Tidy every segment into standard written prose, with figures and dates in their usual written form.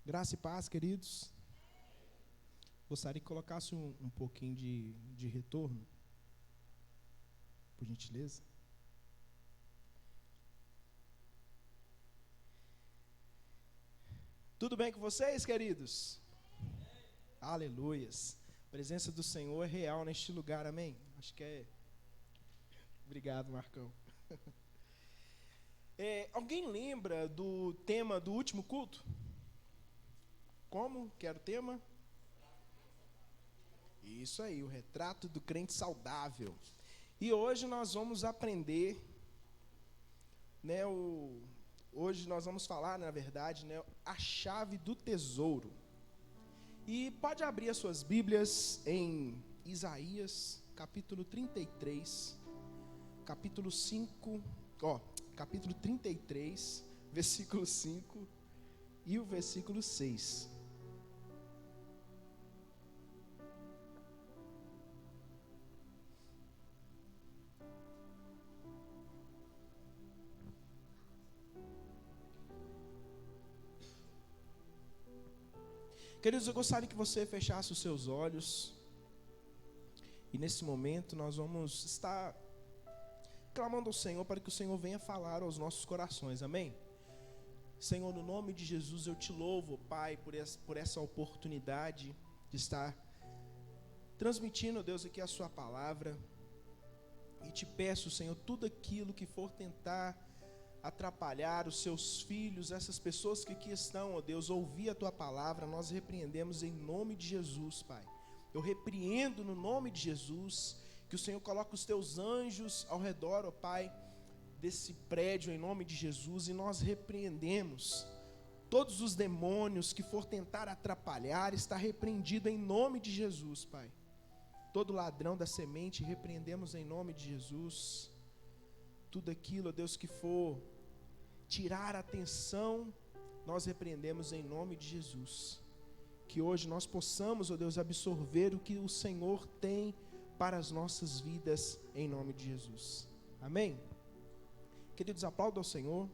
Graça e paz, queridos. Gostaria que colocasse um pouquinho de retorno, por gentileza. Tudo bem com vocês, queridos? Aleluias. A presença do Senhor é real neste lugar, amém? Acho que é. Obrigado, Marcão. Alguém lembra do tema do último culto? Como que era o tema? Isso aí, o retrato do crente saudável. E hoje nós vamos aprender, né, hoje nós vamos falar, na verdade, né, a chave do tesouro. E pode abrir as suas Bíblias em Isaías, capítulo 33, capítulo 33, versículo 5 e o versículo 6. Queridos, eu gostaria que você fechasse os seus olhos. E nesse momento nós vamos estar clamando ao Senhor para que o Senhor venha falar aos nossos corações, amém? Senhor, no nome de Jesus eu te louvo, Pai, por essa oportunidade de estar transmitindo, Deus, aqui a sua palavra. E te peço, Senhor, tudo aquilo que for tentar atrapalhar os seus filhos, essas pessoas que aqui estão, ó Deus, ouvir a tua palavra, nós repreendemos em nome de Jesus, Pai. Eu repreendo no nome de Jesus, que o Senhor coloque os teus anjos ao redor, ó Pai, desse prédio em nome de Jesus, e nós repreendemos todos os demônios que for tentar atrapalhar, está repreendido em nome de Jesus, Pai. Todo ladrão da semente repreendemos em nome de Jesus. Tudo aquilo, ó Deus, que for tirar a atenção, nós repreendemos em nome de Jesus. Que hoje nós possamos, ó Deus, absorver o que o Senhor tem para as nossas vidas, em nome de Jesus. Amém? Queridos, aplaudam ao Senhor.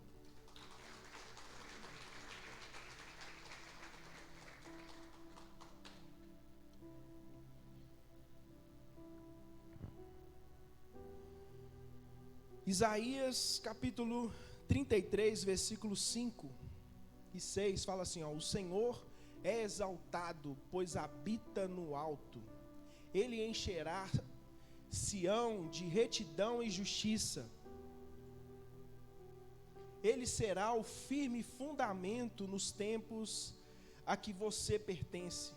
Isaías capítulo 33, versículos 5 e 6, fala assim, ó: o Senhor é exaltado, pois habita no alto. Ele encherá Sião de retidão e justiça. Ele será o firme fundamento nos tempos a que você pertence.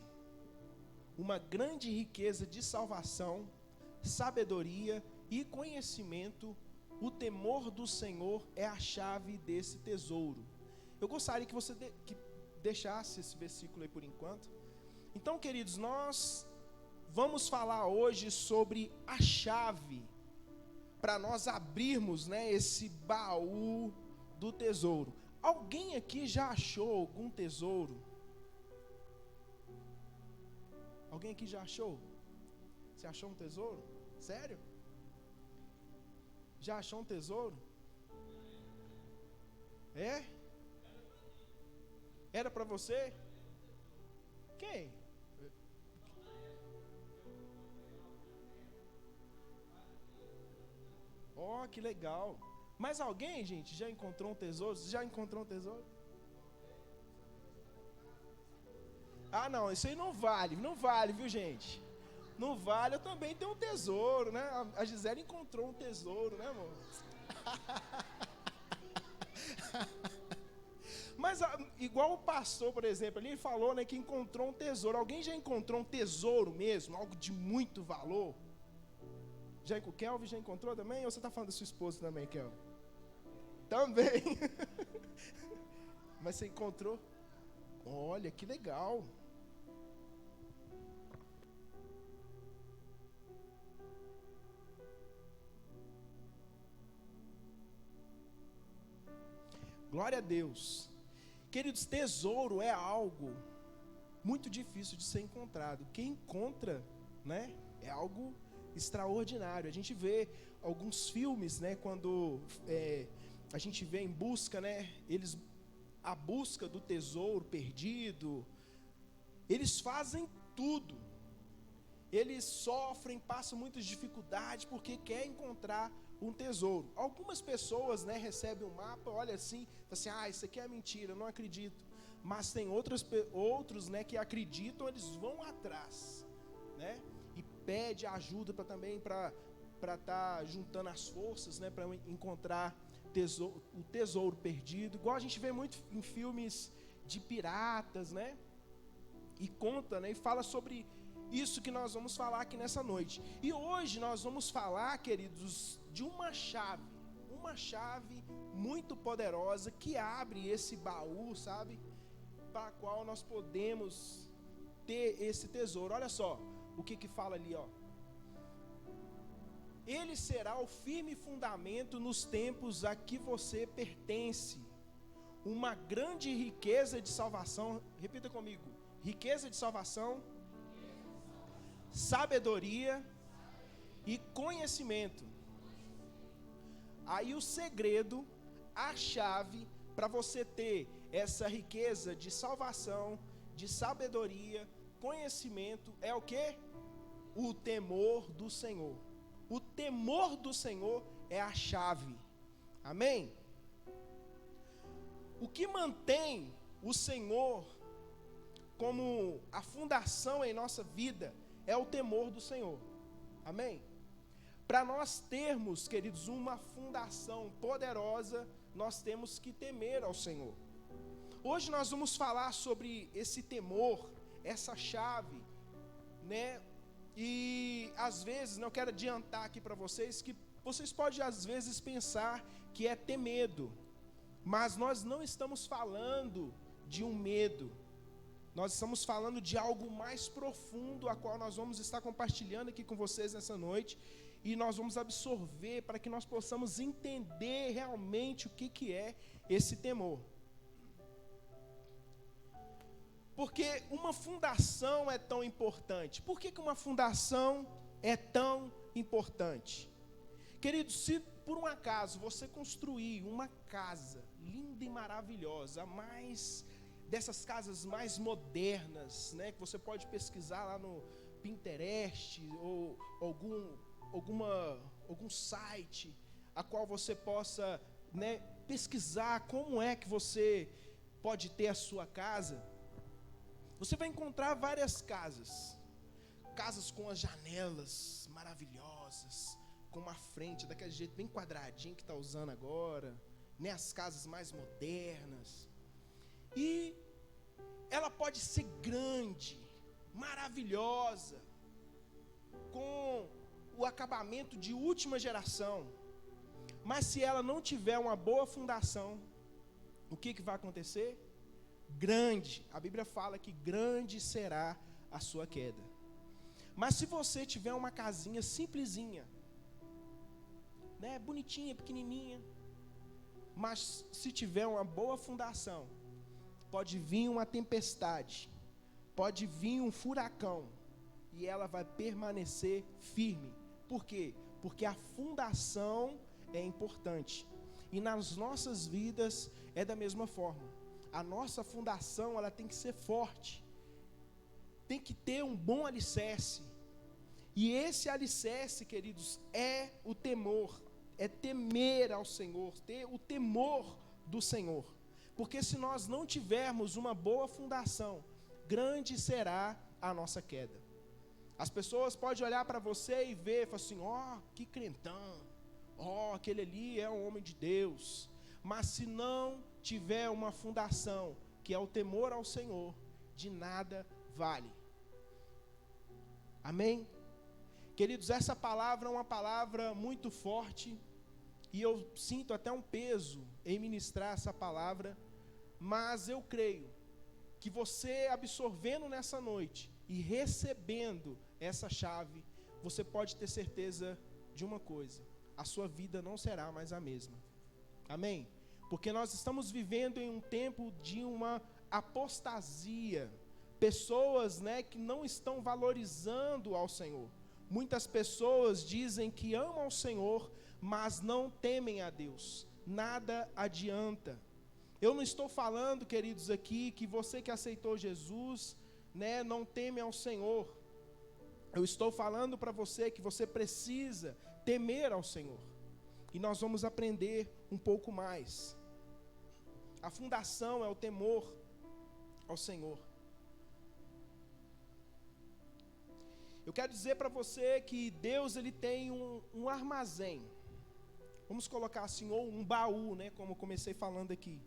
Uma grande riqueza de salvação, sabedoria e conhecimento. O temor do Senhor é a chave desse tesouro. Eu gostaria que você deixasse esse versículo aí por enquanto. Então, queridos, nós vamos falar hoje sobre a chave para nós abrirmos, né, esse baú do tesouro. Alguém aqui já achou algum tesouro? Alguém aqui já achou? Você achou um tesouro? Sério? Já achou um tesouro? É? Era para você? Quem? Oh, que legal. Mas alguém, gente, já encontrou um tesouro? Você já encontrou um tesouro? Ah, não, isso aí não vale, viu, gente? Não vale, eu também tenho um tesouro, né? A Gisele encontrou um tesouro, né, amor? Mas igual o pastor, por exemplo, ele falou, né, que encontrou um tesouro. Alguém já encontrou um tesouro mesmo? Algo de muito valor? O Kelvin já encontrou também? Ou você está falando da sua esposa também, Kelvin? Também. Mas você encontrou? Olha, que legal. Glória a Deus. Queridos, tesouro é algo muito difícil de ser encontrado. Quem encontra, né, é algo extraordinário. A gente vê alguns filmes, né, quando a gente vê Em Busca, né, eles a busca do tesouro perdido, eles fazem tudo. Eles sofrem, passam muitas dificuldades porque quer encontrar um tesouro. Algumas pessoas, né, recebem um mapa, olha assim, assim, isso aqui é mentira, eu não acredito. Mas tem outros, né, que acreditam, eles vão atrás, né, e pede ajuda para estar juntando as forças, né, para encontrar o tesouro perdido, igual a gente vê muito em filmes de piratas, né, e conta, né, e fala sobre isso que nós vamos falar aqui nessa noite. E hoje nós vamos falar, queridos, de uma chave muito poderosa que abre esse baú, sabe, para a qual nós podemos ter esse tesouro. Olha só o que fala ali, ó. Ele será o firme fundamento nos tempos a que você pertence, uma grande riqueza de salvação. Repita comigo: riqueza de salvação, sabedoria e conhecimento. Aí o segredo, a chave para você ter essa riqueza de salvação, de sabedoria, conhecimento, é o quê? O temor do Senhor. O temor do Senhor é a chave. Amém? O que mantém o Senhor como a fundação em nossa vida é o temor do Senhor. Amém? Para nós termos, queridos, uma fundação poderosa, nós temos que temer ao Senhor. Hoje nós vamos falar sobre esse temor, essa chave, né? E às vezes, eu quero adiantar aqui para vocês que vocês podem às vezes pensar que é ter medo, mas nós não estamos falando de um medo. Nós estamos falando de algo mais profundo, a qual nós vamos estar compartilhando aqui com vocês nessa noite, e nós vamos absorver para que nós possamos entender realmente o que é esse temor. Porque uma fundação é tão importante. Por que uma fundação é tão importante? Queridos, se por um acaso você construir uma casa linda e maravilhosa, mais dessas casas mais modernas, né, que você pode pesquisar lá no Pinterest ou algum site a qual você possa, né, pesquisar como é que você pode ter a sua casa, você vai encontrar várias casas com as janelas maravilhosas, com uma frente daquele jeito bem quadradinho que está usando agora, né, as casas mais modernas. E ela pode ser grande, maravilhosa, com o acabamento de última geração, mas se ela não tiver uma boa fundação, o que vai acontecer? Grande, a Bíblia fala que grande será a sua queda. Mas se você tiver uma casinha simplesinha, né, bonitinha, pequenininha, mas se tiver uma boa fundação, pode vir uma tempestade, pode vir um furacão, e ela vai permanecer firme. Por quê? Porque a fundação é importante. E nas nossas vidas é da mesma forma. A nossa fundação, ela tem que ser forte. Tem que ter um bom alicerce. E esse alicerce, queridos, é o temor. É temer ao Senhor, ter o temor do Senhor. Porque se nós não tivermos uma boa fundação, grande será a nossa queda. As pessoas podem olhar para você e ver, falar assim, que crentão, aquele ali é um homem de Deus. Mas se não tiver uma fundação, que é o temor ao Senhor, de nada vale. Amém? Queridos, essa palavra é uma palavra muito forte, e eu sinto até um peso em ministrar essa palavra, mas eu creio que você absorvendo nessa noite e recebendo essa chave, você pode ter certeza de uma coisa: a sua vida não será mais a mesma. Amém? Porque nós estamos vivendo em um tempo de uma apostasia, pessoas, né, que não estão valorizando ao Senhor. Muitas pessoas dizem que amam ao Senhor, mas não temem a Deus. Nada adianta. Eu não estou falando, queridos, aqui, que você que aceitou Jesus, né, não teme ao Senhor. Eu estou falando para você que você precisa temer ao Senhor. E nós vamos aprender um pouco mais. A fundação é o temor ao Senhor. Eu quero dizer para você que Deus, ele tem um armazém. Vamos colocar assim, ou um baú, né, como eu comecei falando aqui.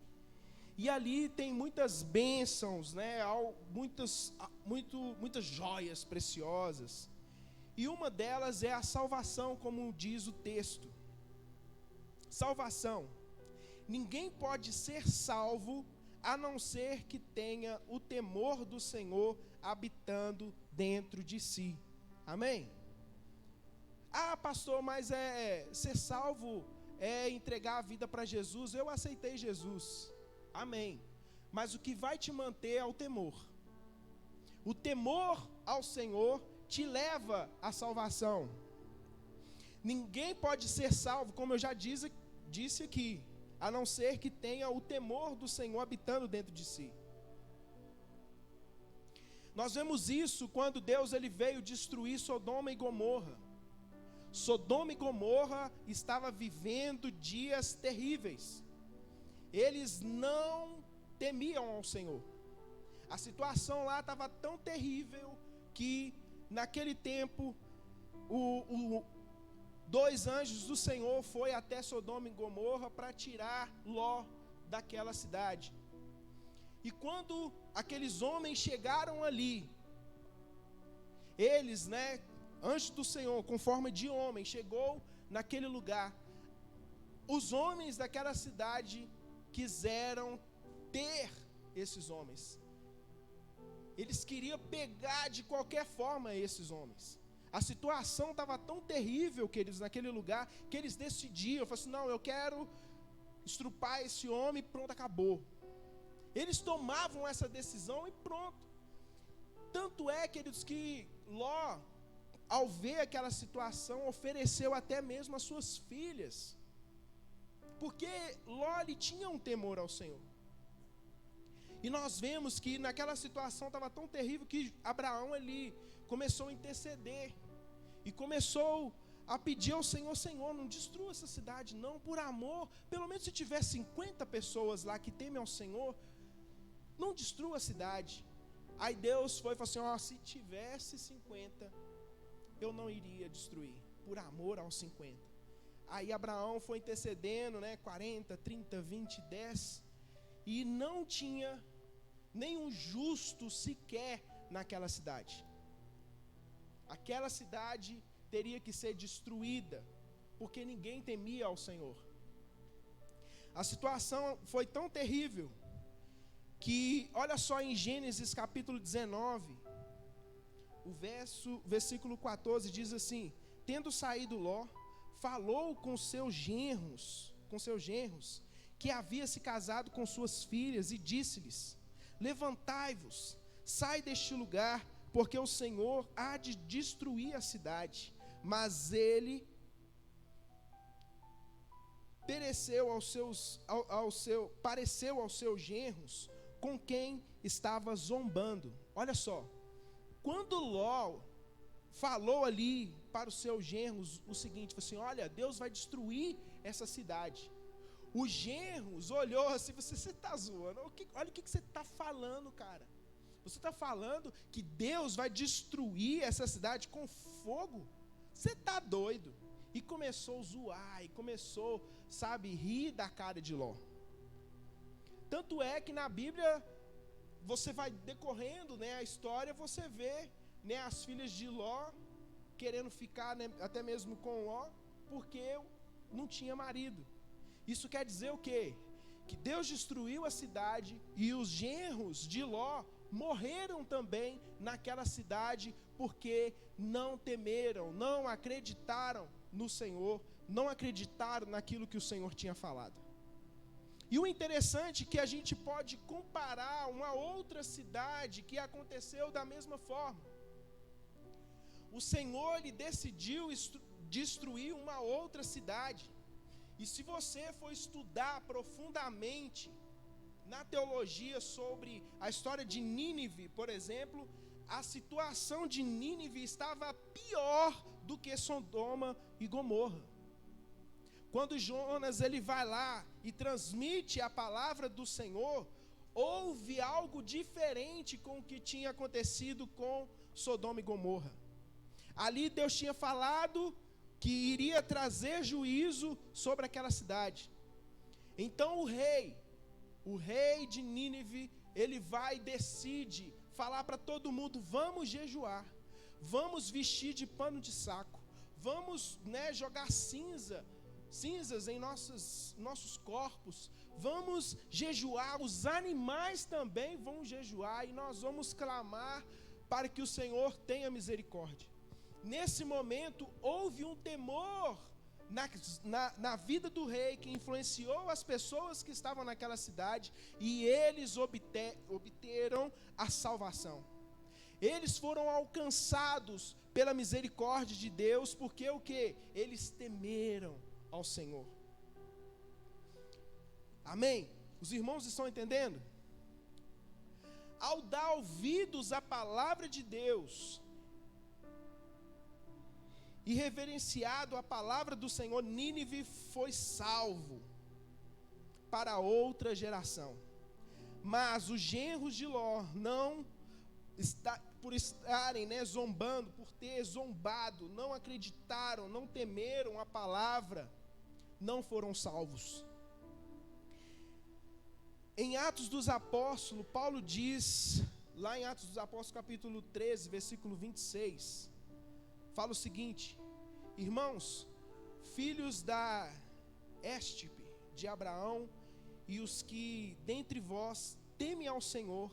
E ali tem muitas bênçãos, né, muitas joias preciosas. E uma delas é a salvação, como diz o texto. Salvação. Ninguém pode ser salvo a não ser que tenha o temor do Senhor habitando dentro de si. Amém? Ah, pastor, mas ser salvo é entregar a vida para Jesus. Eu aceitei Jesus. Amém. Mas o que vai te manter é o temor. O temor ao Senhor te leva à salvação. Ninguém pode ser salvo, como eu já disse aqui, a não ser que tenha o temor do Senhor habitando dentro de si. Nós vemos isso quando Deus ele veio destruir Sodoma e Gomorra. Sodoma e Gomorra estava vivendo dias terríveis. Eles não temiam ao Senhor. A situação lá estava tão terrível que naquele tempo dois anjos do Senhor foi até Sodoma e Gomorra para tirar Ló daquela cidade. E quando aqueles homens chegaram ali, eles, né, anjos do Senhor, com forma de homem, chegou naquele lugar. Os homens daquela cidade quiseram ter esses homens. Eles queriam pegar de qualquer forma esses homens. A situação estava tão terrível, queridos, naquele lugar, que eles decidiram, falaram assim, não, eu quero estrupar esse homem e pronto, acabou. Eles tomavam essa decisão e pronto. Tanto é, queridos, que Ló, ao ver aquela situação, ofereceu até mesmo as suas filhas. Porque Ló ele tinha um temor ao Senhor. E nós vemos que naquela situação estava tão terrível que Abraão ele começou a interceder. E começou a pedir ao Senhor, Senhor, não destrua essa cidade não, por amor. Pelo menos se tiver 50 pessoas lá que temem ao Senhor, não destrua a cidade. Aí Deus foi e falou assim, ó, se tivesse 50, eu não iria destruir, por amor aos 50. Aí Abraão foi intercedendo, né, 40, 30, 20, 10, e não tinha nenhum justo sequer naquela cidade. Aquela cidade teria que ser destruída, porque ninguém temia ao Senhor. A situação foi tão terrível, que, olha só em Gênesis capítulo 19, versículo 14, diz assim, tendo saído Ló, falou com seus genros, que havia se casado com suas filhas, e disse-lhes, levantai-vos, sai deste lugar, porque o Senhor há de destruir a cidade. Mas ele pareceu aos seus genros, com quem estava zombando. Olha só, quando Ló falou ali para os seus genros o seguinte, falou assim, olha, Deus vai destruir essa cidade. Os genros olhou assim, você está zoando, olha o que você está falando, cara. Você está falando que Deus vai destruir essa cidade com fogo? Você está doido. E começou a zoar, e começou, rir da cara de Ló. Tanto é que na Bíblia, você vai decorrendo, né, a história, você vê, né, as filhas de Ló querendo ficar, né, até mesmo com Ló, porque não tinha marido. Isso quer dizer o quê? Que Deus destruiu a cidade e os genros de Ló morreram também naquela cidade, porque não temeram, não acreditaram no Senhor, não acreditaram naquilo que o Senhor tinha falado. E o interessante é que a gente pode comparar uma outra cidade que aconteceu da mesma forma. O Senhor ele decidiu destruir uma outra cidade. E se você for estudar profundamente na teologia sobre a história de Nínive, por exemplo, a situação de Nínive estava pior do que Sodoma e Gomorra. Quando Jonas ele vai lá e transmite a palavra do Senhor, houve algo diferente com o que tinha acontecido com Sodoma e Gomorra. Ali Deus tinha falado que iria trazer juízo sobre aquela cidade. Então o rei de Nínive, ele vai e decide falar para todo mundo: vamos jejuar, vamos vestir de pano de saco, vamos, jogar cinzas em nossos corpos, vamos jejuar, os animais também vão jejuar, e nós vamos clamar para que o Senhor tenha misericórdia. Nesse momento houve um temor na vida do rei, que influenciou as pessoas que estavam naquela cidade, e eles obteram a salvação. Eles foram alcançados pela misericórdia de Deus, porque o que? Eles temeram ao Senhor. Amém? Os irmãos estão entendendo? Ao dar ouvidos à palavra de Deus e reverenciado a palavra do Senhor, Nínive foi salvo para outra geração. Mas os genros de Ló, por estarem zombando, por ter zombado, não acreditaram, não temeram a palavra, não foram salvos. Em Atos dos Apóstolos, Paulo diz, lá em Atos dos Apóstolos capítulo 13, versículo 26, fala o seguinte: irmãos, filhos da Éstirpe de Abraão, e os que dentre vós temem ao Senhor,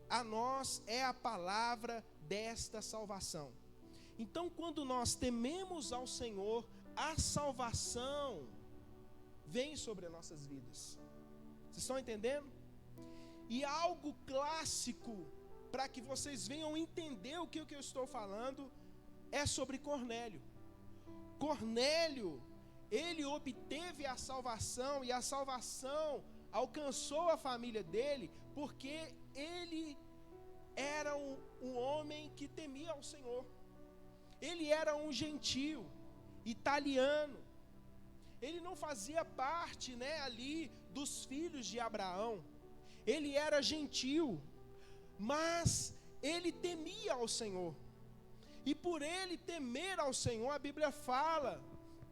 a nós é a palavra desta salvação. Então, quando nós tememos ao Senhor, a salvação vem sobre as nossas vidas. Vocês estão entendendo? E algo clássico, para que vocês venham entender o que eu estou falando, é sobre Cornélio. Cornélio, ele obteve a salvação, e a salvação alcançou a família dele, porque ele era um homem que temia ao Senhor. Ele era um gentio, italiano. Ele não fazia parte, ali dos filhos de Abraão. Ele era gentio, mas ele temia ao Senhor. E por ele temer ao Senhor, a Bíblia fala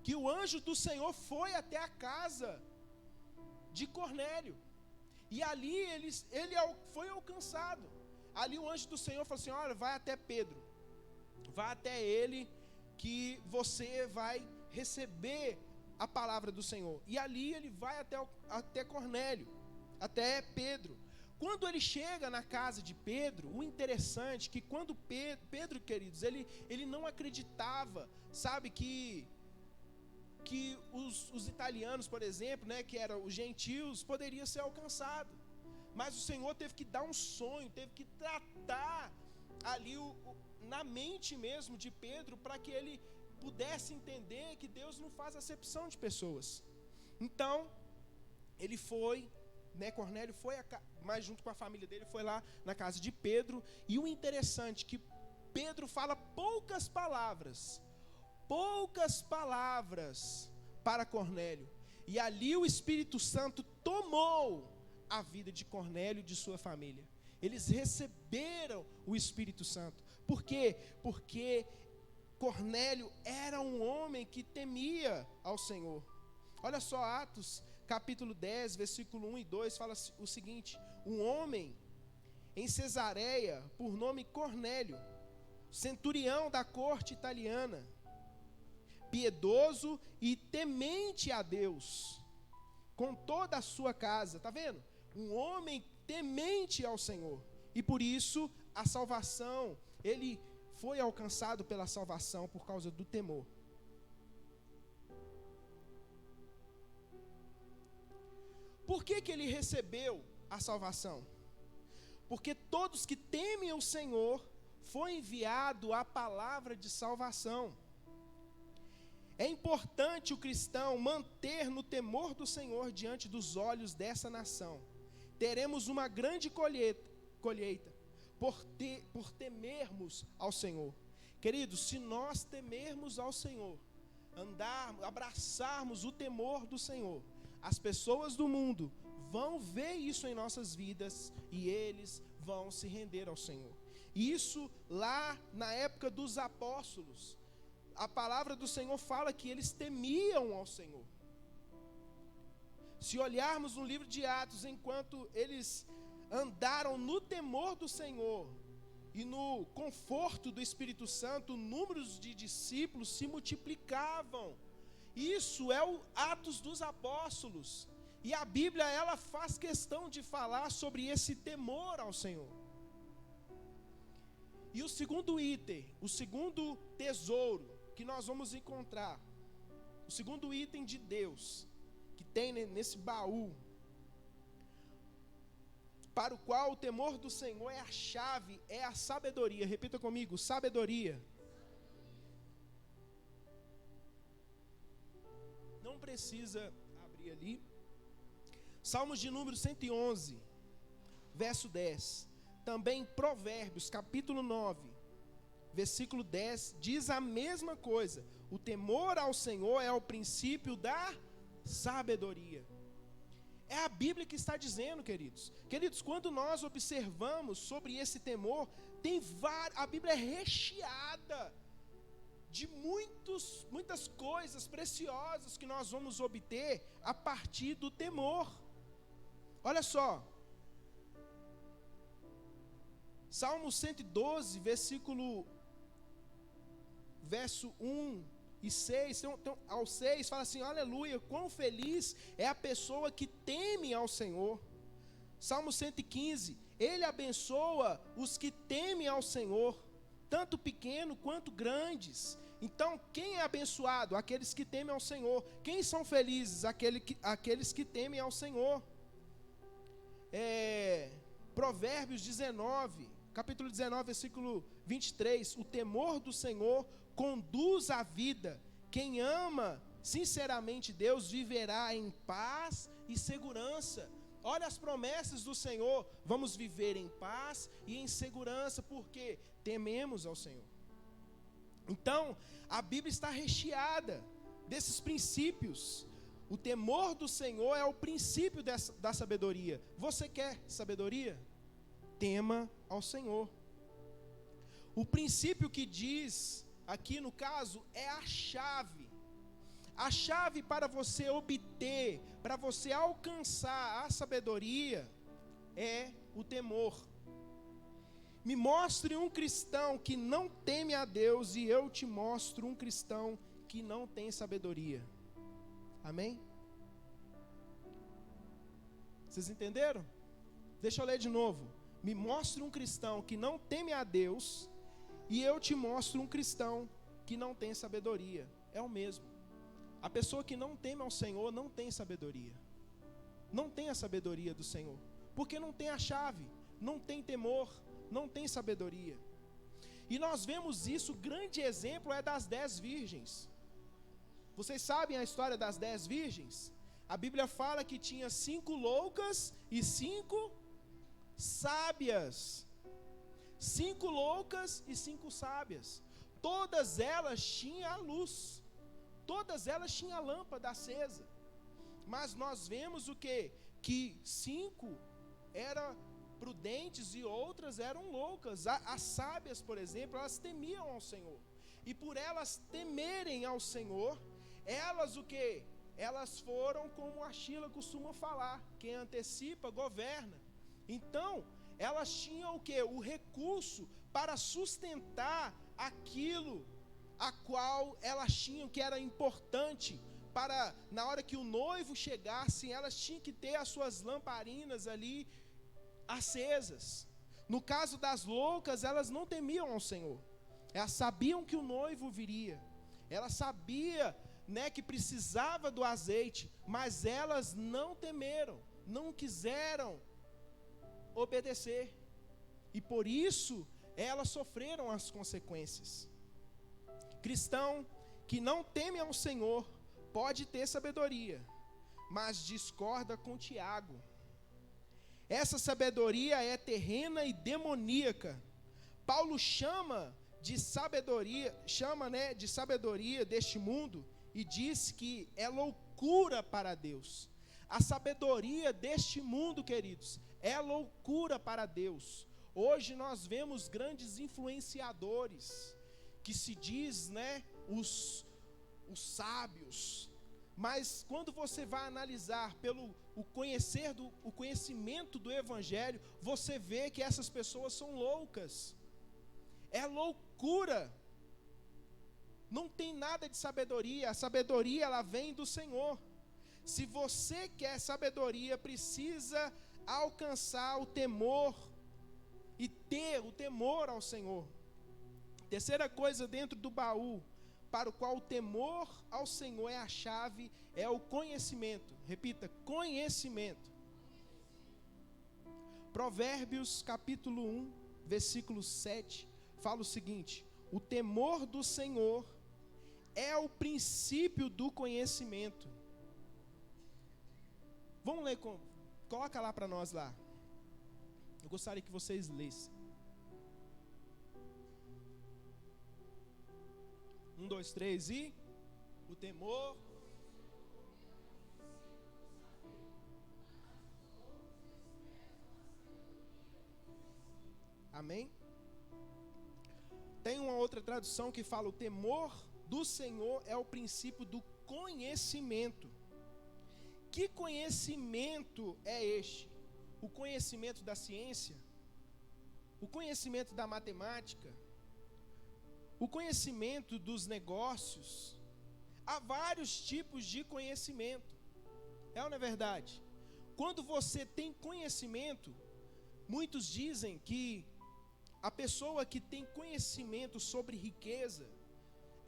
que o anjo do Senhor foi até a casa de Cornélio. E ali ele foi alcançado. Ali o anjo do Senhor falou assim: olha, vai até Pedro, vai até ele, que você vai receber a palavra do Senhor. E ali ele vai até Cornélio, até Pedro. Quando ele chega na casa de Pedro, o interessante é que quando Pedro, queridos, ele não acreditava, sabe, que os italianos, por exemplo, que eram os gentios, poderiam ser alcançados. Mas o Senhor teve que dar um sonho, teve que tratar ali na mente mesmo de Pedro, para que ele pudesse entender que Deus não faz acepção de pessoas. Então, ele foi, Cornélio foi, mas junto com a família dele, foi lá na casa de Pedro. E o interessante é que Pedro fala poucas palavras para Cornélio. E ali o Espírito Santo tomou a vida de Cornélio e de sua família. Eles receberam o Espírito Santo. Por quê? Porque Cornélio era um homem que temia ao Senhor. Olha só, Atos capítulo 10, versículo 1 e 2, fala o seguinte: um homem em Cesareia, por nome Cornélio, centurião da corte italiana, piedoso e temente a Deus, com toda a sua casa. Está vendo? Um homem temente ao Senhor. E por isso a salvação, ele foi alcançado pela salvação por causa do temor. Por que ele recebeu a salvação? Porque todos que temem o Senhor, foi enviado a palavra de salvação. É importante o cristão manter no temor do Senhor diante dos olhos dessa nação. Teremos uma grande colheita por temermos ao Senhor. Queridos, se nós temermos ao Senhor, abraçarmos o temor do Senhor, as pessoas do mundo vão ver isso em nossas vidas e eles vão se render ao Senhor. Isso lá na época dos apóstolos, a palavra do Senhor fala que eles temiam ao Senhor. Se olharmos no livro de Atos, enquanto eles andaram no temor do Senhor e no conforto do Espírito Santo, números de discípulos se multiplicavam. Isso é o Atos dos Apóstolos. E a Bíblia, ela faz questão de falar sobre esse temor ao Senhor. E o segundo item, o segundo tesouro que nós vamos encontrar, o segundo item de Deus, que tem nesse baú, para o qual o temor do Senhor é a chave, é a sabedoria. Repita comigo, sabedoria. Não precisa abrir ali. Salmos de número 111, verso 10. Também Provérbios, capítulo 9, versículo 10, diz a mesma coisa. O temor ao Senhor é o princípio da sabedoria. É a Bíblia que está dizendo, queridos. Queridos, quando nós observamos sobre esse temor, a Bíblia é recheada de muitas coisas preciosas que nós vamos obter a partir do temor. Olha só. Salmo 112, verso 1 e 6, ao 6, fala assim, aleluia, quão feliz é a pessoa que teme ao Senhor. Salmo 115, ele abençoa os que temem ao Senhor, tanto pequeno quanto grandes. Então, quem é abençoado? Aqueles que temem ao Senhor. Quem são felizes? Aqueles que temem ao Senhor. Provérbios 19, capítulo 19, versículo 23, o temor do Senhor conduz à vida. Quem ama sinceramente Deus viverá em paz e segurança. Olha as promessas do Senhor. Vamos viver em paz e em segurança porque tememos ao Senhor. Então, a Bíblia está recheada desses princípios. O temor do Senhor é o princípio da sabedoria. Você quer sabedoria? Tema ao Senhor. O princípio que diz aqui no caso é a chave. A chave para você obter, para você alcançar a sabedoria é o temor. Me mostre um cristão que não teme a Deus e eu te mostro um cristão que não tem sabedoria. Amém? Vocês entenderam? Deixa eu ler de novo. Me mostre um cristão que não teme a Deus e eu te mostro um cristão que não tem sabedoria. É o mesmo. A pessoa que não teme ao Senhor não tem sabedoria. Não tem a sabedoria do Senhor. Porque não tem a chave, não tem temor, não tem sabedoria. E nós vemos isso, o grande exemplo é das 10 virgens. Vocês sabem a história das 10 virgens? A Bíblia fala que tinha 5 loucas e 5 sábias. 5 loucas e 5 sábias. Todas elas tinham a luz. Todas elas tinham a lâmpada acesa. Mas nós vemos o quê? Que 5 eram prudentes e outras eram loucas. As sábias, por exemplo, elas temiam ao Senhor. E por elas temerem ao Senhor, elas o quê? Elas foram como a Sheila costuma falar, quem antecipa, governa. Então, elas tinham o quê? O recurso para sustentar aquilo a qual elas tinham, que era importante, para, na hora que o noivo chegasse, elas tinham que ter as suas lamparinas ali acesas. No caso das loucas, elas não temiam ao Senhor. Elas sabiam que o noivo viria. Elas sabiam, que precisava do azeite, mas elas não temeram, não quiseram obedecer. E por isso, elas sofreram as consequências. Cristão que não teme ao Senhor pode ter sabedoria, mas discorda com Tiago. Essa sabedoria é terrena e demoníaca. Paulo chama de sabedoria deste mundo e diz que é loucura para Deus. A sabedoria deste mundo, queridos, é loucura para Deus. Hoje nós vemos grandes influenciadores que se diz, os sábios. Mas quando você vai analisar pelo o conhecimento do Evangelho, você vê que essas pessoas são loucas. É loucura. Não tem nada de sabedoria. A sabedoria, ela vem do Senhor. Se você quer sabedoria, precisa alcançar o temor e ter o temor ao Senhor. Terceira coisa dentro do baú, para o qual o temor ao Senhor é a chave, é o conhecimento. Repita, conhecimento. Provérbios capítulo 1, versículo 7, fala o seguinte: o temor do Senhor é o princípio do conhecimento. Vamos ler, coloca lá para nós lá. Eu gostaria que vocês lessem. 1, 2, 3 e o temor. Amém? Tem uma outra tradução que fala: o temor do Senhor é o princípio do conhecimento. Que conhecimento é este? O conhecimento da ciência? O conhecimento da matemática? O conhecimento dos negócios? Há vários tipos de conhecimento. É ou não é verdade? Quando você tem conhecimento, muitos dizem que a pessoa que tem conhecimento sobre riqueza,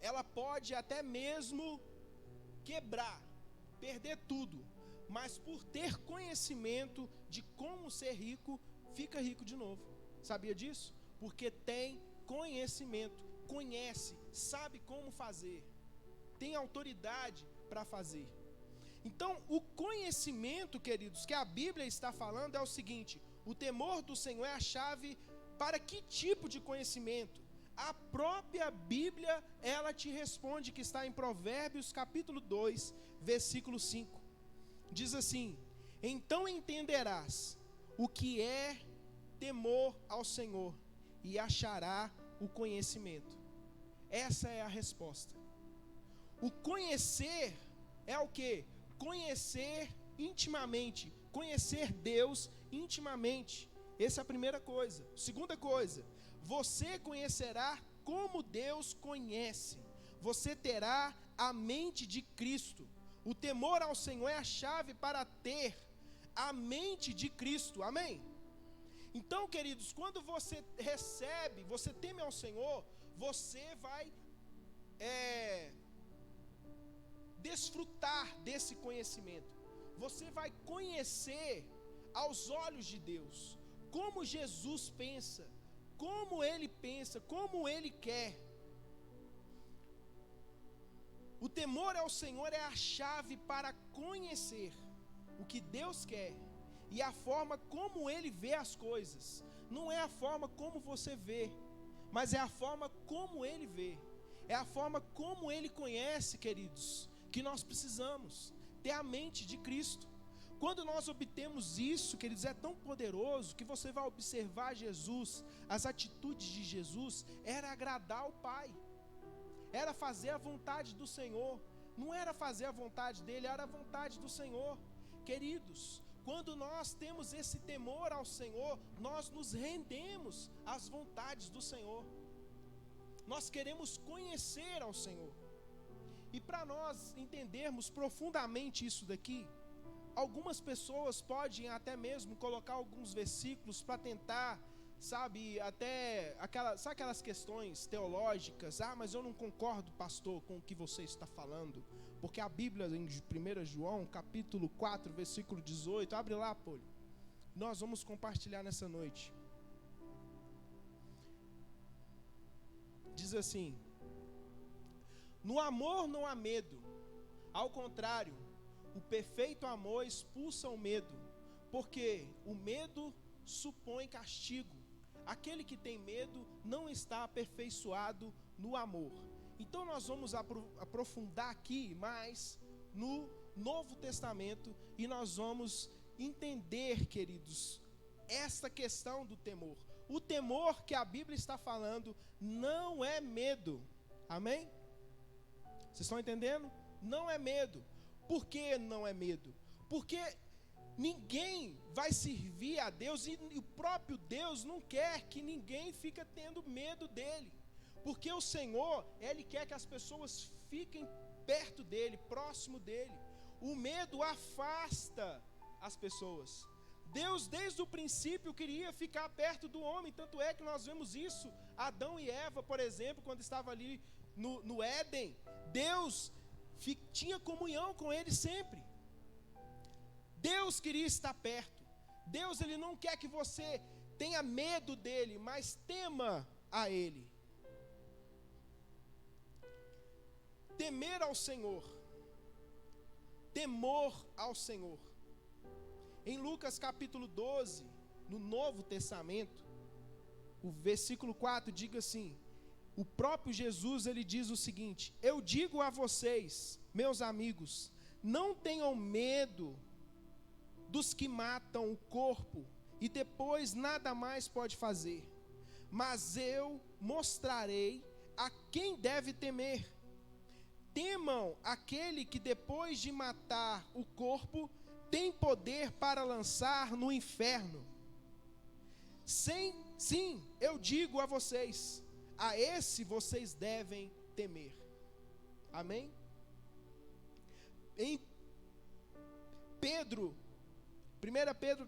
ela pode até mesmo quebrar, perder tudo, mas por ter conhecimento de como ser rico, fica rico de novo. Sabia disso? Porque tem conhecimento, conhece, sabe como fazer, tem autoridade para fazer. Então, o conhecimento, queridos, que a Bíblia está falando é o seguinte: o temor do Senhor é a chave para que tipo de conhecimento? A própria Bíblia, ela te responde, que está em Provérbios capítulo 2, versículo 5. Diz assim: então entenderás o que é temor ao Senhor e achará o conhecimento. Essa é a resposta. O conhecer é o quê? Conhecer intimamente, conhecer Deus intimamente. Essa é a primeira coisa. Segunda coisa, você conhecerá como Deus conhece. Você terá a mente de Cristo. O temor ao Senhor é a chave para ter a mente de Cristo. Amém? Então, queridos, quando você recebe, você teme ao Senhor, você vai desfrutar desse conhecimento. Você vai conhecer aos olhos de Deus como Jesus pensa, como Ele pensa, como Ele quer. O temor ao Senhor é a chave para conhecer o que Deus quer e a forma como Ele vê as coisas. Não é a forma como você vê, mas é a forma como Ele vê. É a forma como Ele conhece, queridos, que nós precisamos ter a mente de Cristo. Quando nós obtemos isso, queridos, é tão poderoso que você vai observar Jesus, as atitudes de Jesus, era agradar o Pai, era fazer a vontade do Senhor, não era fazer a vontade dele, era a vontade do Senhor. Queridos, quando nós temos esse temor ao Senhor, nós nos rendemos às vontades do Senhor, nós queremos conhecer ao Senhor. E para nós entendermos profundamente isso daqui, algumas pessoas podem até mesmo colocar alguns versículos para tentar, sabe, até aquelas questões teológicas. Mas eu não concordo, pastor, com o que você está falando, porque a Bíblia em 1 João, capítulo 4, versículo 18, abre lá, Poli, nós vamos compartilhar nessa noite. Diz assim: No amor não há medo. Ao contrário, o perfeito amor expulsa o medo, porque o medo supõe castigo. Aquele que tem medo não está aperfeiçoado no amor. Então nós vamos aprofundar aqui mais no Novo Testamento e nós vamos entender, queridos, esta questão do temor. O temor que a Bíblia está falando não é medo. Amém? Vocês estão entendendo? Não é medo. Por que não é medo? Porque ninguém vai servir a Deus e o próprio Deus não quer que ninguém fique tendo medo dele. Porque o Senhor, Ele quer que as pessoas fiquem perto dele, próximo dele. O medo afasta as pessoas. Deus, desde o princípio, queria ficar perto do homem. Tanto é que nós vemos isso, Adão e Eva, por exemplo, quando estavam ali no Éden. Deus tinha comunhão com eles sempre. Deus queria estar perto. Deus, Ele não quer que você tenha medo dele, mas tema a Ele. Temer ao Senhor. Temor ao Senhor. Em Lucas capítulo 12, no Novo Testamento, o versículo 4 diz assim: o próprio Jesus, ele diz o seguinte: eu digo a vocês, meus amigos, não tenham medo dos que matam o corpo e depois nada mais pode fazer, mas eu mostrarei a quem deve temer. Temam aquele que depois de matar o corpo tem poder para lançar no inferno. Sim, eu digo a vocês, a esse vocês devem temer. Amém? Em Pedro, 1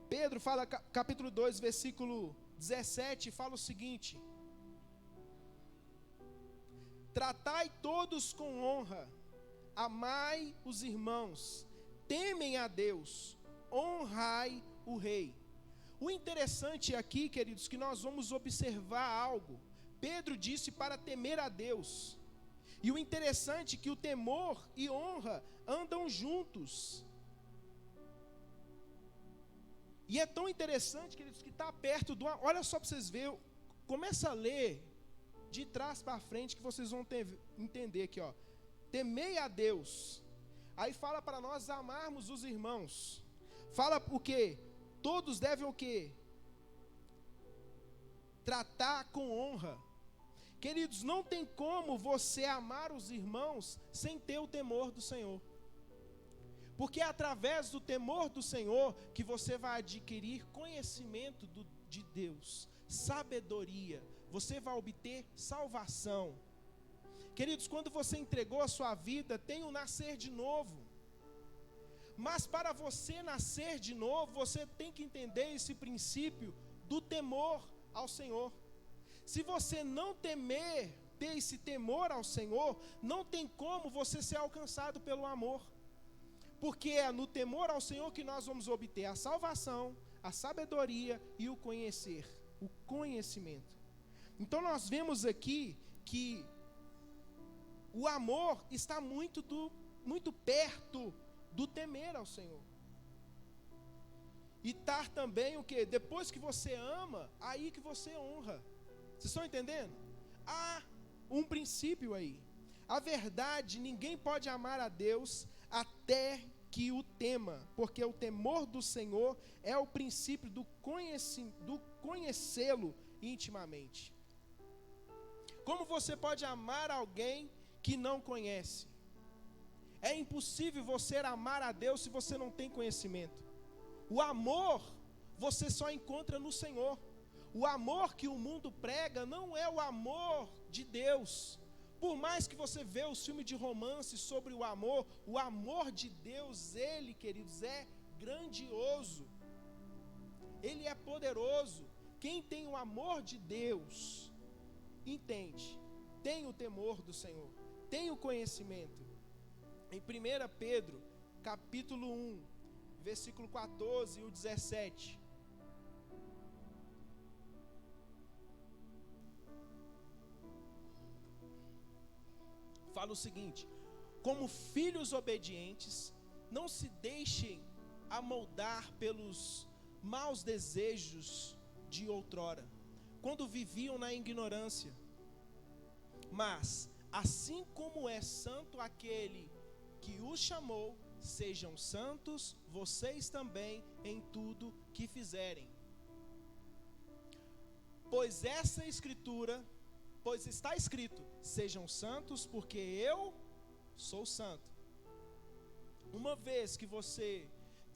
Pedro fala, capítulo 2, versículo 17, fala o seguinte: tratai todos com honra, amai os irmãos, temem a Deus, honrai o rei. O interessante aqui, queridos, que nós vamos observar algo. Pedro disse para temer a Deus. E o interessante é que o temor e honra andam juntos. E é tão interessante, queridos, que está perto do... Olha só para vocês verem, começa a ler de trás para frente que vocês vão entender aqui, ó. Temei a Deus. Aí fala para nós amarmos os irmãos. Fala o quê? Todos devem o quê? Tratar com honra. Queridos, não tem como você amar os irmãos sem ter o temor do Senhor. Porque é através do temor do Senhor que você vai adquirir conhecimento de Deus, sabedoria, você vai obter salvação. Queridos, quando você entregou a sua vida, tem um nascer de novo. Mas para você nascer de novo, você tem que entender esse princípio do temor ao Senhor. Se você não temer, ter esse temor ao Senhor, não tem como você ser alcançado pelo amor. Porque é no temor ao Senhor que nós vamos obter a salvação, a sabedoria e o conhecer, o conhecimento. Então nós vemos aqui que o amor está muito perto do temer ao Senhor. E estar também o quê? Depois que você ama, aí que você honra. Vocês estão entendendo? Há um princípio aí. A verdade, ninguém pode amar a Deus até que o tema, porque o temor do Senhor é o princípio do conhecê-lo intimamente. Como você pode amar alguém que não conhece? É impossível você amar a Deus se você não tem conhecimento. O amor você só encontra no Senhor. O amor que o mundo prega não é o amor de Deus. Por mais que você vê os filmes de romance sobre o amor de Deus, Ele, queridos, é grandioso. Ele é poderoso. Quem tem o amor de Deus, entende, tem o temor do Senhor, tem o conhecimento. Em 1 Pedro, capítulo 1, versículo 14 e o 17. fala o seguinte: como filhos obedientes, não se deixem amoldar pelos maus desejos de outrora, quando viviam na ignorância. Mas, assim como é santo aquele que os chamou, sejam santos vocês também em tudo que fizerem. Pois está escrito: sejam santos, porque eu sou santo. Uma vez que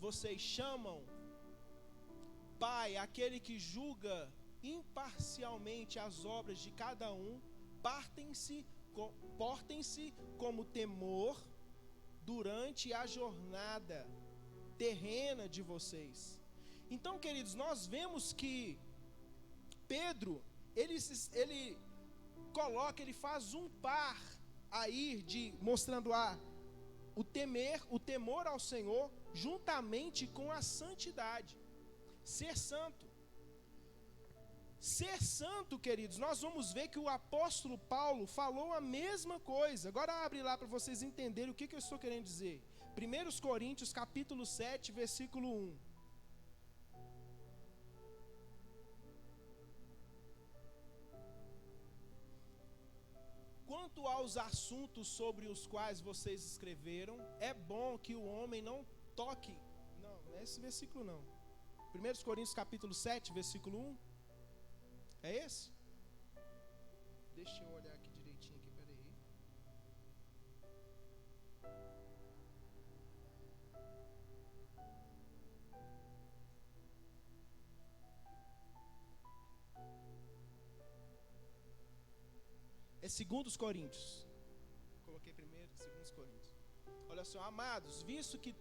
vocês chamam Pai, aquele que julga imparcialmente as obras de cada um, portem-se como temor durante a jornada terrena de vocês. Então, queridos, nós vemos que Pedro, ele faz um par aí mostrando o temor ao Senhor juntamente com a santidade. Ser santo. Ser santo, queridos, nós vamos ver que o apóstolo Paulo falou a mesma coisa. Agora abre lá para vocês entenderem o que eu estou querendo dizer. 1 Coríntios capítulo 7, versículo 1. Quanto aos assuntos sobre os quais vocês escreveram, é bom que o homem não toque. Não é esse versículo não. 1 Coríntios capítulo 7, versículo 1. É esse? Deixa eu olhar aqui direitinho aqui, peraí. É 2 Coríntios. Coloquei primeiro, 2 Coríntios. Olha só, amados, visto que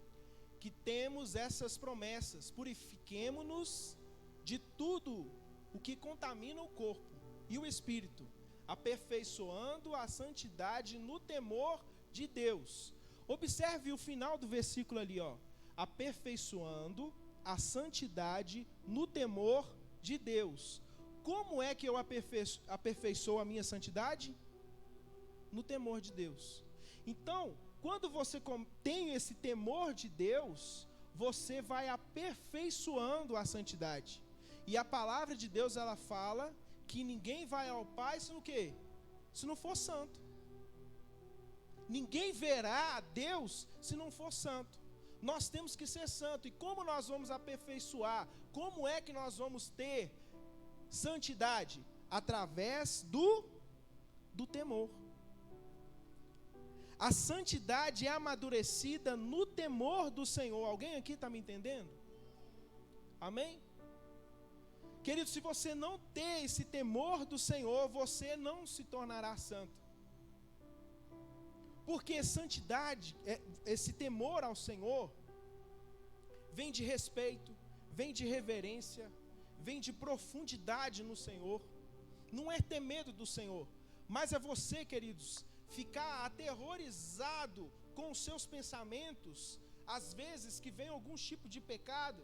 temos essas promessas, purifiquemo-nos de tudo o que contamina o corpo e o espírito, aperfeiçoando a santidade no temor de Deus. Observe o final do versículo ali, ó. Aperfeiçoando a santidade no temor de Deus. Como é que eu aperfeiçoo a minha santidade? No temor de Deus. Então, quando você tem esse temor de Deus, você vai aperfeiçoando a santidade. E a palavra de Deus, ela fala que ninguém vai ao Pai se não for santo. Ninguém verá a Deus se não for santo. Nós temos que ser santo. E como nós vamos aperfeiçoar? Como é que nós vamos ter santidade? Através do temor. A santidade é amadurecida no temor do Senhor. Alguém aqui está me entendendo? Amém? Querido, se você não ter esse temor do Senhor, você não se tornará santo. Porque santidade, esse temor ao Senhor, vem de respeito, vem de reverência, vem de profundidade no Senhor. Não é ter medo do Senhor, mas é você, queridos, ficar aterrorizado com os seus pensamentos, às vezes que vem algum tipo de pecado,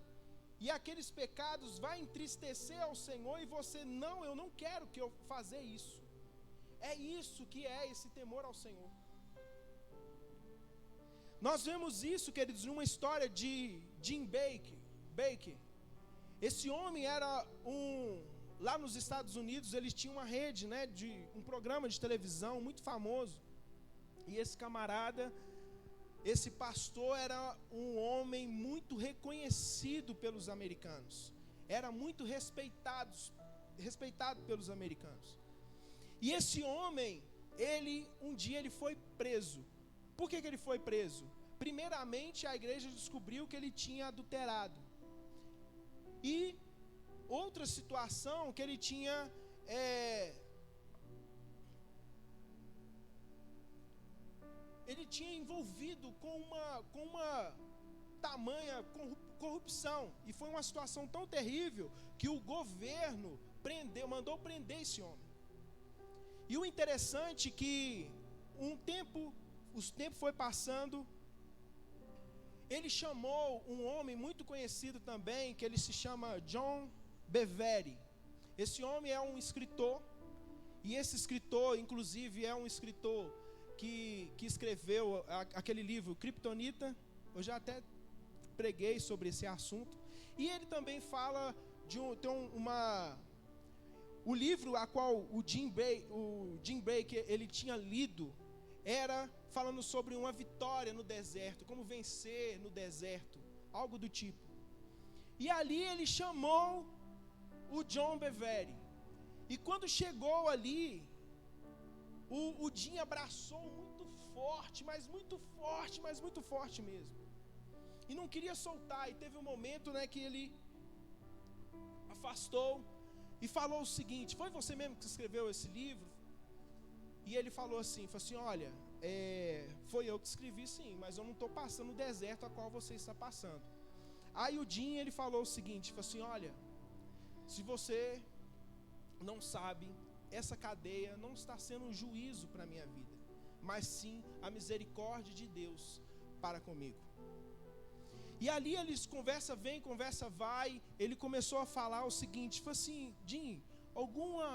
e aqueles pecados vai entristecer ao Senhor, e você, eu não quero que eu fazer isso. É isso que é esse temor ao Senhor. Nós vemos isso, queridos, numa história de Jim Baker. Esse homem era lá nos Estados Unidos, eles tinham uma rede, de um programa de televisão muito famoso. E esse camarada, esse pastor, era um homem muito reconhecido pelos americanos. Era muito respeitado pelos americanos. E esse homem, um dia ele foi preso. Por que ele foi preso? Primeiramente, a igreja descobriu que ele tinha adulterado. E outra situação, que ele tinha envolvido com uma tamanha corrupção. E foi uma situação tão terrível que o governo mandou prender esse homem. E o interessante é que os tempos foi passando. Ele chamou um homem muito conhecido também, que ele se chama John Bevere. Esse homem é um escritor, e esse escritor, inclusive, é um escritor que escreveu aquele livro Kryptonita. Eu já até preguei sobre esse assunto. E ele também fala o livro a qual o Jim Baker ele tinha lido era falando sobre uma vitória no deserto, como vencer no deserto, algo do tipo. E ali ele chamou o John Bevere. E quando chegou ali, o Jim abraçou muito forte, mas muito forte mesmo. E não queria soltar. E teve um momento, né, que ele afastou e falou o seguinte: foi você mesmo que escreveu esse livro? E ele falou assim, olha, foi eu que escrevi sim, mas eu não estou passando o deserto a qual você está passando. Aí o Jim, ele falou o seguinte, olha, se você não sabe, essa cadeia não está sendo um juízo para a minha vida, mas sim a misericórdia de Deus para comigo. E ali eles conversa vem, conversa vai. Ele começou a falar o seguinte, Jim, alguma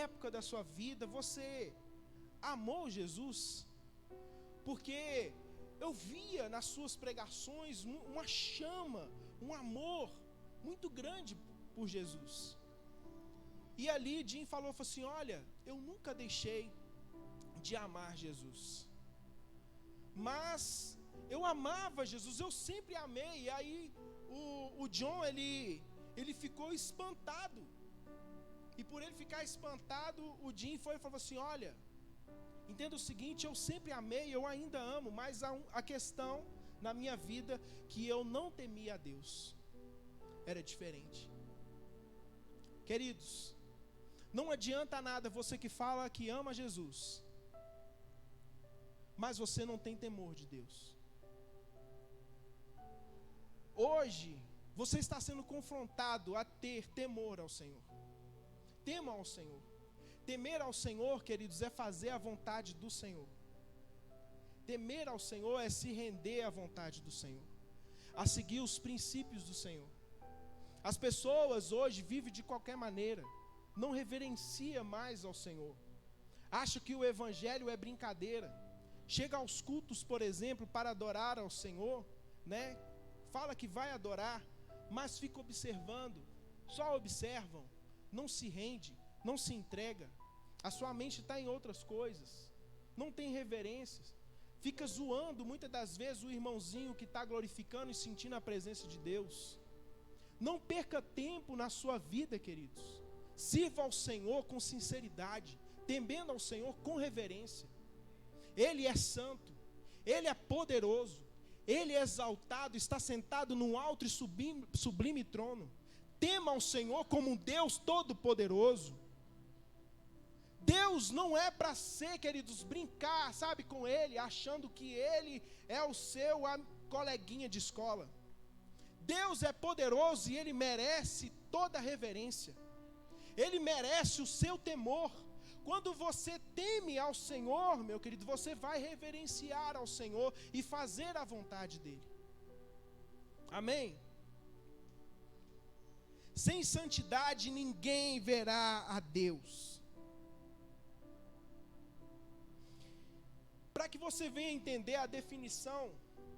época da sua vida você amou Jesus? Porque eu via nas suas pregações uma chama, um amor muito grande por Jesus. E ali Jim falou olha, eu nunca deixei de amar Jesus, mas eu amava Jesus, eu sempre amei. E aí o John ele ficou espantado. E por ele ficar espantado, o Jim foi e falou olha, entenda o seguinte, eu sempre amei, eu ainda amo, mas há a questão na minha vida que eu não temia a Deus. Era diferente. Queridos, não adianta nada você que fala que ama Jesus, mas você não tem temor de Deus. Hoje, você está sendo confrontado a ter temor ao Senhor. Tema ao Senhor. Temer ao Senhor, queridos, é fazer a vontade do Senhor. Temer ao Senhor é se render à vontade do Senhor, a seguir os princípios do Senhor. As pessoas hoje vivem de qualquer maneira, não reverencia mais ao Senhor, acha que o evangelho é brincadeira, chega aos cultos, por exemplo, para adorar ao Senhor, né? Fala que vai adorar, mas fica observando, só observam, não se rende, não se entrega, a sua mente está em outras coisas, não tem reverências, fica zoando muitas das vezes o irmãozinho que está glorificando e sentindo a presença de Deus. Não perca tempo na sua vida, queridos. Sirva ao Senhor com sinceridade, temendo ao Senhor com reverência. Ele é santo, Ele é poderoso, Ele é exaltado, está sentado num alto e sublime trono. Tema ao Senhor como um Deus todo-poderoso. Deus não é para ser, queridos, brincar, sabe, com Ele, achando que Ele é o seu coleguinha de escola. Deus é poderoso e Ele merece toda a reverência. Ele merece o seu temor. Quando você teme ao Senhor, meu querido, você vai reverenciar ao Senhor e fazer a vontade dEle. Amém? Sem santidade ninguém verá a Deus. Para que você venha entender a definição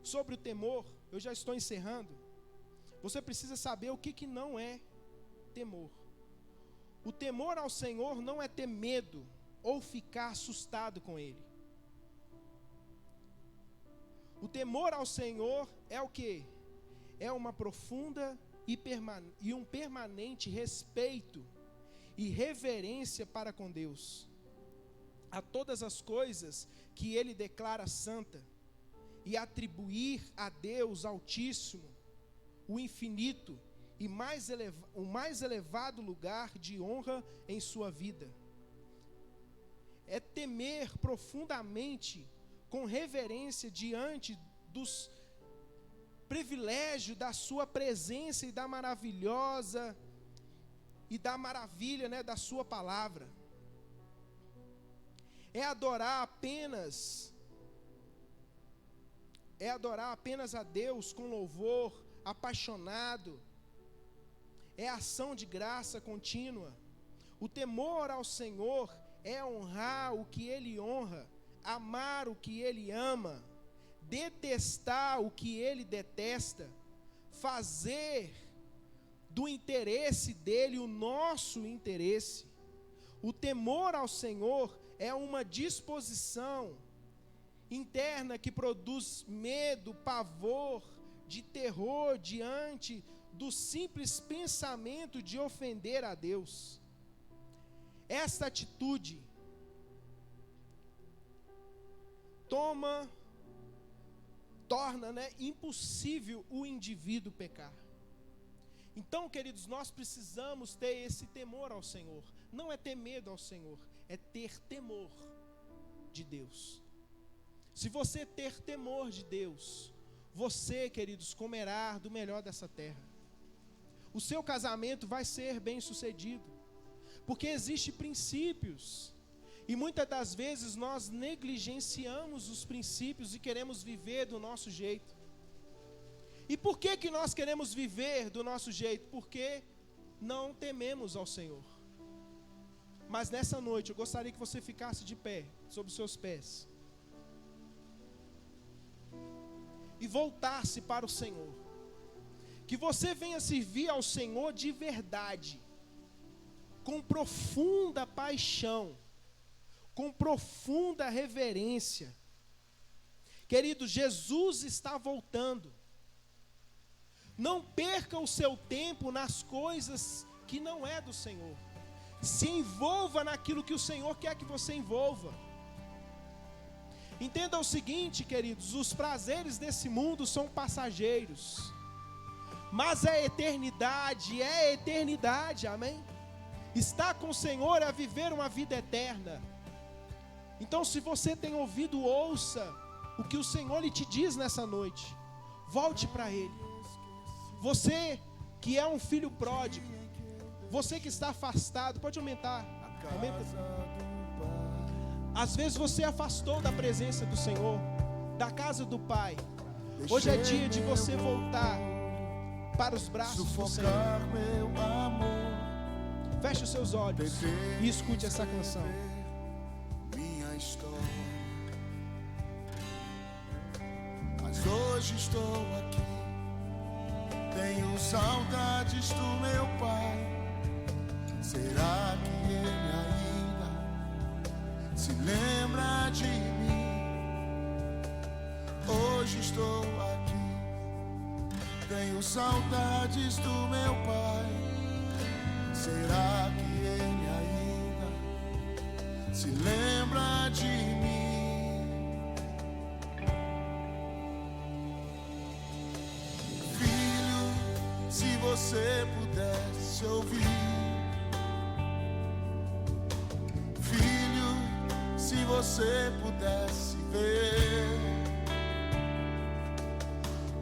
sobre o temor, eu já estou encerrando. Você precisa saber o que não é temor. O temor ao Senhor não é ter medo ou ficar assustado com Ele. O temor ao Senhor é o quê? É uma profunda e um permanente respeito e reverência para com Deus, a todas as coisas que Ele declara santa, e atribuir a Deus Altíssimo o infinito e o mais elevado lugar de honra em sua vida. É temer profundamente, com reverência diante dos privilégios da sua presença e da maravilhosa e da maravilha, né, da sua palavra. É adorar apenas a Deus com louvor apaixonado. É ação de graça contínua. O temor ao Senhor é honrar o que Ele honra, amar o que Ele ama, detestar o que Ele detesta, fazer do interesse dEle o nosso interesse. O temor ao Senhor é uma disposição interna que produz medo, pavor, de terror diante do simples pensamento de ofender a Deus. Esta atitude torna impossível o indivíduo pecar. Então, queridos, nós precisamos ter esse temor ao Senhor. Não é ter medo ao Senhor, é ter temor de Deus. Se você ter temor de Deus, você, queridos, comerá do melhor dessa terra. O seu casamento vai ser bem sucedido, porque existem princípios, e muitas das vezes nós negligenciamos os princípios e queremos viver do nosso jeito. E por que nós queremos viver do nosso jeito? Porque não tememos ao Senhor. Mas nessa noite eu gostaria que você ficasse de pé, sobre os seus pés, e voltasse para o Senhor. Que você venha servir ao Senhor de verdade, com profunda paixão, com profunda reverência. Querido, Jesus está voltando. Não perca o seu tempo nas coisas que não é do Senhor. Se envolva naquilo que o Senhor quer que você envolva. Entenda o seguinte, queridos, os prazeres desse mundo são passageiros, mas a eternidade é eternidade, amém? Estar com o Senhor é viver uma vida eterna. Então, se você tem ouvido, ouça o que o Senhor lhe te diz nessa noite. Volte para Ele. Você que é um filho pródigo, você que está afastado, pode aumentar. Aumenta. Às vezes você afastou da presença do Senhor, da casa do Pai. Hoje é dia de você voltar para os braços do Senhor. Feche os seus olhos e escute essa canção. Minha história, mas hoje estou aqui. Tenho saudades do meu pai. Será que ele ainda se lembra de mim? Hoje estou aqui. Tenho saudades do meu pai. Será que ele ainda se lembra de mim? Filho, se você pudesse ouvir. Filho, se você pudesse ver.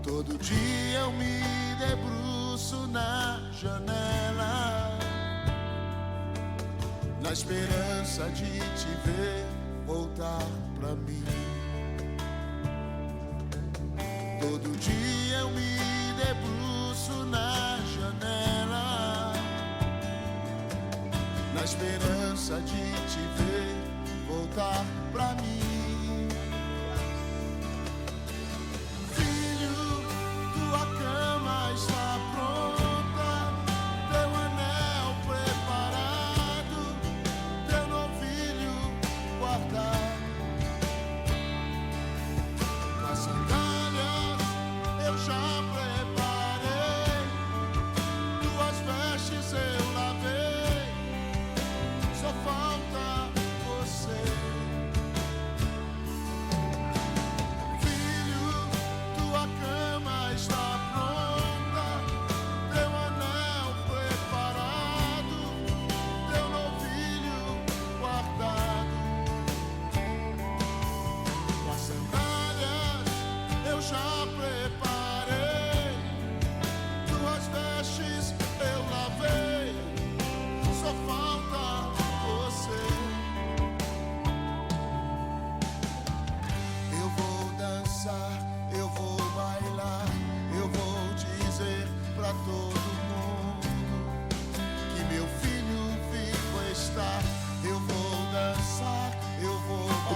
Todo dia eu me debruço na janela, na esperança de te ver voltar pra mim. Todo dia eu me debruço na janela, na esperança de te ver voltar pra mim. Filho, tua cama está pronta, teu anel preparado, teu novilho guardado. Nas sandálias eu já preparei, tuas vestes eu lavei, só falta você.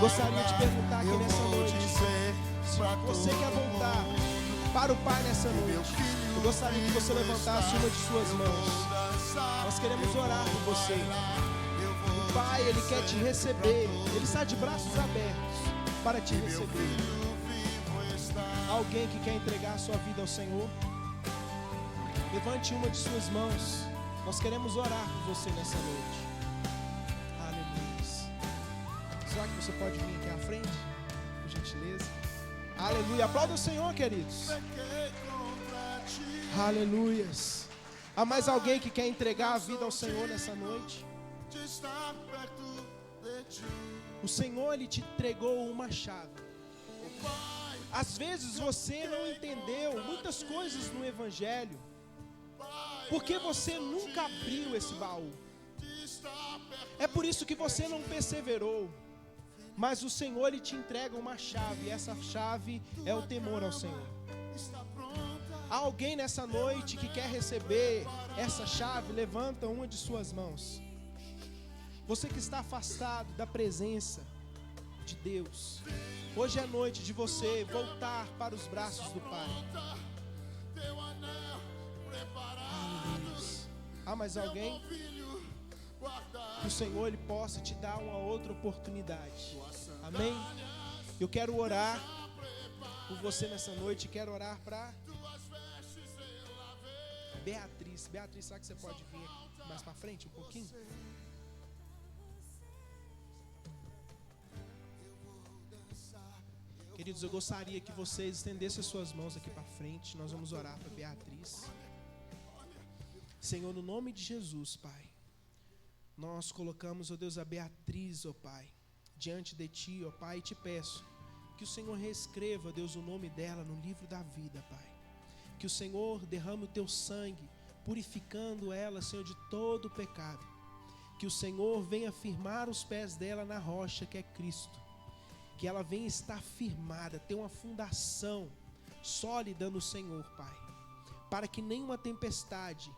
gostaria de perguntar aqui nessa noite, se você quer voltar para o Pai nessa noite, eu gostaria que você levantasse uma de suas mãos. Nós queremos orar por você. O Pai, Ele quer te receber, Ele está de braços abertos para te receber. Alguém que quer entregar a sua vida ao Senhor? Levante uma de suas mãos. Nós queremos orar por você nessa noite. Aleluia. Será que você pode vir aqui à frente, por gentileza? Aleluia. Aplauda o Senhor, queridos. Aleluias. Há mais alguém que quer entregar a vida ao Senhor nessa noite? O Senhor, Ele te entregou uma chave. Às vezes você não entendeu muitas coisas no Evangelho, porque você nunca abriu esse baú. É por isso que você não perseverou. Mas o Senhor, Ele te entrega uma chave, e essa chave é o temor ao Senhor. Há alguém nessa noite que quer receber essa chave? Levanta uma de suas mãos. Você que está afastado da presença de Deus, hoje é noite de você voltar para os braços do Pai. Há mais alguém? Que o Senhor, Ele possa te dar uma outra oportunidade. Amém? Eu quero orar por você nessa noite. Quero orar para Beatriz. Beatriz, será que você pode vir mais para frente um pouquinho? Queridos, eu gostaria que vocês estendessem as suas mãos aqui para frente. Nós vamos orar para Beatriz. Senhor, no nome de Jesus, Pai, nós colocamos, ó Deus, a Beatriz, ó Pai, diante de Ti, ó Pai, e te peço que o Senhor reescreva, ó Deus, o nome dela no livro da vida, Pai. Que o Senhor derrame o Teu sangue, purificando ela, Senhor, de todo o pecado. Que o Senhor venha firmar os pés dela na rocha que é Cristo. Que ela venha estar firmada, ter uma fundação sólida no Senhor, Pai. Para que nenhuma tempestade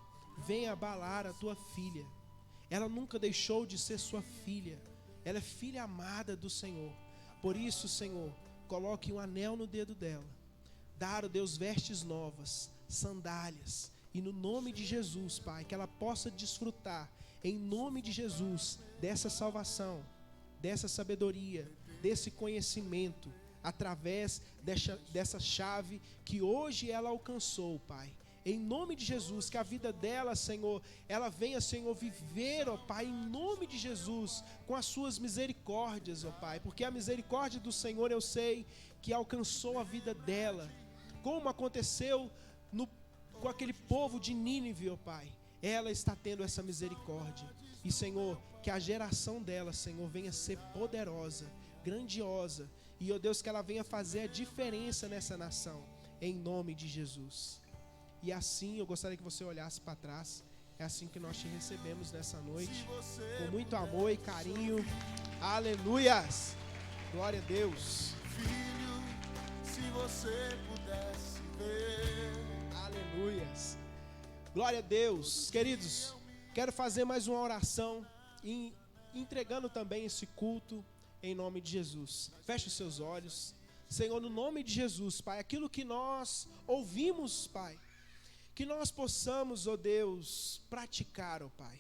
venha abalar a Tua filha. Ela nunca deixou de ser sua filha. Ela é filha amada do Senhor. Por isso, Senhor, coloque um anel no dedo dela. Dar, ó Deus, vestes novas, sandálias. E no nome de Jesus, Pai, que ela possa desfrutar, em nome de Jesus, dessa salvação, dessa sabedoria, desse conhecimento, através dessa chave que hoje ela alcançou, Pai. Em nome de Jesus, que a vida dela, Senhor, ela venha, Senhor, viver, ó Pai, em nome de Jesus, com as suas misericórdias, ó Pai, porque a misericórdia do Senhor, eu sei que alcançou a vida dela, como aconteceu com aquele povo de Nínive, ó Pai. Ela está tendo essa misericórdia, e Senhor, que a geração dela, Senhor, venha ser poderosa, grandiosa, e, ó Deus, que ela venha fazer a diferença nessa nação, em nome de Jesus. E assim, eu gostaria que você olhasse para trás. É assim que nós te recebemos nessa noite, com muito amor e carinho. Aleluias! Glória a Deus. Filho, se você pudesse ver. Aleluias. Glória a Deus. Queridos, quero fazer mais uma oração e entregando também esse culto em nome de Jesus. Feche os seus olhos. Senhor, no nome de Jesus, Pai, aquilo que nós ouvimos, Pai, que nós possamos, ó Deus, praticar, ó Pai.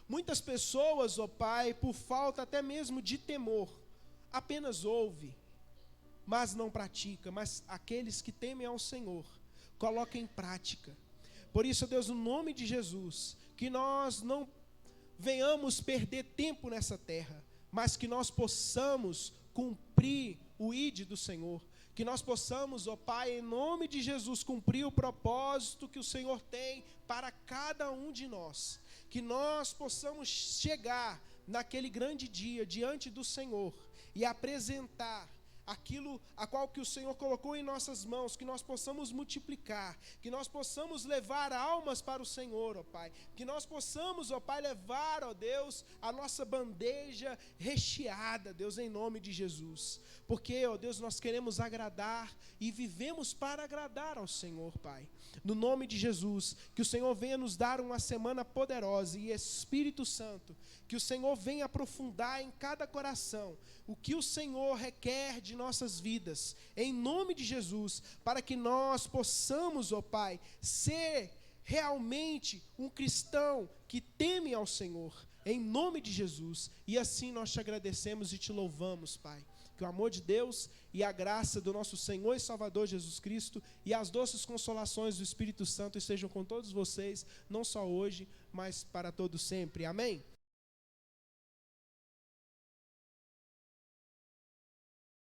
Muitas pessoas, ó Pai, por falta até mesmo de temor, apenas ouve, mas não pratica. Mas aqueles que temem ao Senhor, colocam em prática. Por isso, ó Deus, no nome de Jesus, que nós não venhamos perder tempo nessa terra, mas que nós possamos cumprir o ID do Senhor. Que nós possamos, ó Pai, em nome de Jesus, cumprir o propósito que o Senhor tem para cada um de nós. Que nós possamos chegar naquele grande dia diante do Senhor e apresentar aquilo a qual que o Senhor colocou em nossas mãos, que nós possamos multiplicar, que nós possamos levar almas para o Senhor, ó Pai, que nós possamos, ó Pai, levar, ó Deus, a nossa bandeja recheada, Deus, em nome de Jesus, porque, ó Deus, nós queremos agradar e vivemos para agradar ao Senhor, Pai, no nome de Jesus, que o Senhor venha nos dar uma semana poderosa e Espírito Santo, que o Senhor venha aprofundar em cada coração o que o Senhor requer de nossas vidas, em nome de Jesus, para que nós possamos, ó Pai, ser realmente um cristão que teme ao Senhor, em nome de Jesus, e assim nós te agradecemos e te louvamos, Pai. Que o amor de Deus e a graça do nosso Senhor e Salvador Jesus Cristo e as doces consolações do Espírito Santo estejam com todos vocês, não só hoje, mas para todo sempre. Amém?